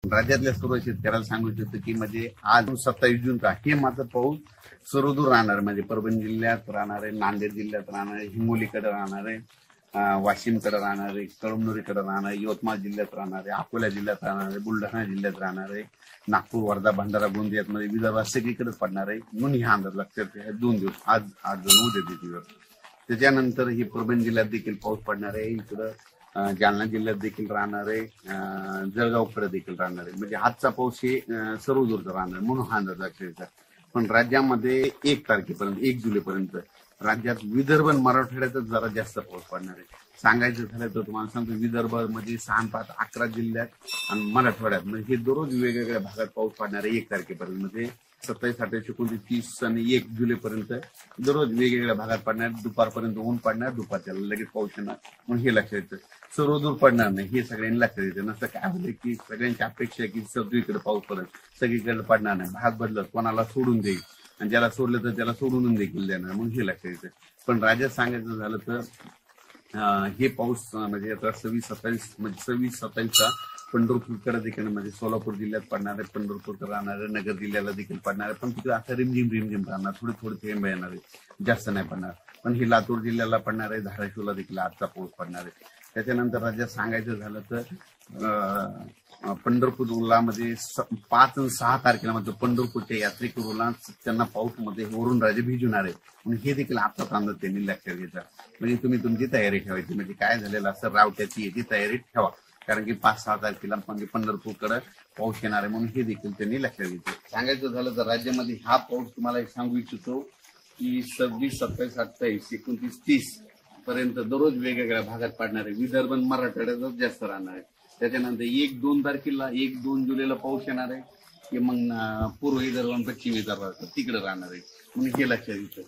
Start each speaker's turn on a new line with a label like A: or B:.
A: राज्यातल्या सर्व शेतकऱ्याला सांगू इच्छितो की म्हणजे आज 27 जून का हे मात्र पाऊस सर्वदूर राहणार, म्हणजे परभणी जिल्ह्यात राहणार आहे, नांदेड जिल्ह्यात राहणार आहे, हिंगोलीकडे राहणार आहे, वाशिमकडे राहणार आहे, कळमनुरीकडे राहणार आहे, यवतमाळ जिल्ह्यात राहणार आहे, अकोला जिल्ह्यात राहणार आहे, बुलढाणा जिल्ह्यात राहणार आहे, नागपूर, वर्धा, भंडारा, गोंदियात मध्ये विदर्भात सगळीकडेच पडणार आहे म्हणून हा अंदाज लक्षात घ्या. 2 दिवस आज आज उद्या दिवस. त्याच्यानंतर ही परभणी जिल्ह्यात देखील पाऊस पडणार आहे, इकडं जालना जिल्ह्यात देखील राहणार आहे, जळगावकडे देखील राहणार आहे. म्हणजे आजचा पाऊस हे सर्वदूरचा राहणार म्हणून हा अंदाज लक्षात. पण राज्यामध्ये 1 तारखेपर्यंत 1 जुलैपर्यंत राज्यात विदर्भ आणि मराठवाड्यातच जरा जास्त पाऊस पडणार आहे. सांगायचं झालं तर तुम्हाला सांगतो, विदर्भामध्ये 6, 5, 11 जिल्ह्यात आणि मराठवाड्यात म्हणजे हे दररोज वेगवेगळ्या भागात पाऊस पडणार आहे 1 तारखेपर्यंत. म्हणजे 27, 28, 29, 30 आणि 1 जुलैपर्यंत दररोज वेगवेगळ्या भागात पडणार. दुपारपर्यंत ऊन पडणार, दुपारच्या लगेच पाऊस येणार म्हणून हे लक्षात येतं. सर्वदूर पडणार नाही हे सगळ्यांनी लक्षात येतं. नसतं काय होतं की सगळ्यांची अपेक्षा आहे की सगळीकडे पाऊस पडेल, सगळीकडे पडणार नाही. भाग बदलत, कोणाला सोडून देईल आणि ज्याला सोडलं तर त्याला सोडून देखील देणार म्हणून हे लक्षात येतं. पण राज्यात सांगायचं झालं तर हे पाऊस म्हणजे आता 26-27 म्हणजे 26-27चा पंढरपूरकडे देखील म्हणजे सोलापूर जिल्ह्यात पडणार आहे, पंढरपूरकडे राहणार आहे, नगर जिल्ह्याला देखील पडणार आहे. पण तिथे आता रिमझिम राहणार, थोडे थेंब येणार आहे, जास्त नाही पडणार. पण हे लातूर जिल्ह्याला पडणार आहे, धाराशिवला देखील आजचा पाऊस पडणार आहे. त्याच्यानंतर राज्यात सांगायचं झालं तर पंढरपूरला मध्ये 5 आणि 6 तारखेला म्हणजे पंढरपूरच्या यात्रेकरूला त्यांना पाऊस मध्ये वरून राजे भिजवणार आहे म्हणून हे देखील आजचा अंदाज त्यांनी लक्षात घ्यायचा. म्हणजे तुम्ही तुमची तयारी ठेवायची. म्हणजे काय झालेलं असं रावट्याची याची तयारी ठेवा, कारण की 5-6 तारखेला म्हणजे पंढरपूरकडे पाऊस येणार आहे म्हणून हे देखील त्यांनी लक्षात घ्यायचं. सांगायचं झालं तर राज्यामध्ये हा पाऊस तुम्हाला एक सांगू इच्छितो की 26, 27, 28, 29, 30 पर्यंत दररोज वेगवेगळ्या भागात पडणार आहे. विदर्भ आणि मराठवाड्यातच जास्त राहणार आहे. त्याच्यानंतर 1-2 तारखेला 1-2 जुलैला पाऊस येणार आहे की मग पूर्व विदर्भ आणि पश्चिम विदर्भात तिकडे राहणार आहे म्हणून हे लक्षात येतं.